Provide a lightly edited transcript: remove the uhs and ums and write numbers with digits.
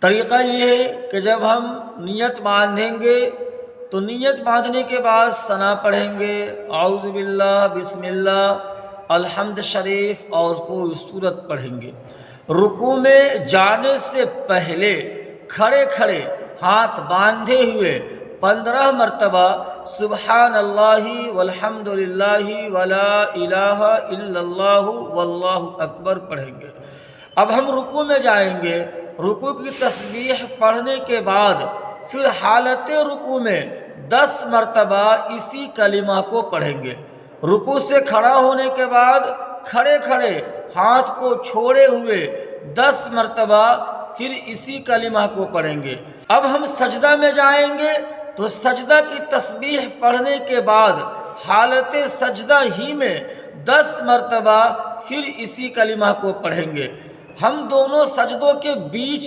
طریقہ یہ ہے کہ جب ہم نیت باندھیں گے تو نیت باندھنے کے بعد ثنا پڑھیں گے، اعوذ باللہ، بسم اللہ، الحمد شریف، اور کوئی سورت پڑھیں گے۔ رکوع میں جانے سے پہلے کھڑے کھڑے ہاتھ باندھے ہوئے 15 مرتبہ سبحان اللہ والحمد للہ ولا الہ الا اللہ واللہ اکبر پڑھیں گے۔ اب ہم رکوع میں جائیں گے، رکوع کی تسبیح پڑھنے کے بعد پھر حالت رکوع میں 10 مرتبہ اسی کلمہ کو پڑھیں گے۔ رکوع سے کھڑا ہونے کے بعد کھڑے کھڑے ہاتھ کو چھوڑے ہوئے 10 مرتبہ پھر اسی کلمہ کو پڑھیں گے۔ اب ہم سجدہ میں جائیں گے تو سجدہ کی تسبیح پڑھنے کے بعد حالت سجدہ ہی میں 10 مرتبہ پھر اسی کلمہ کو پڑھیں گے۔ ہم دونوں سجدوں کے بیچ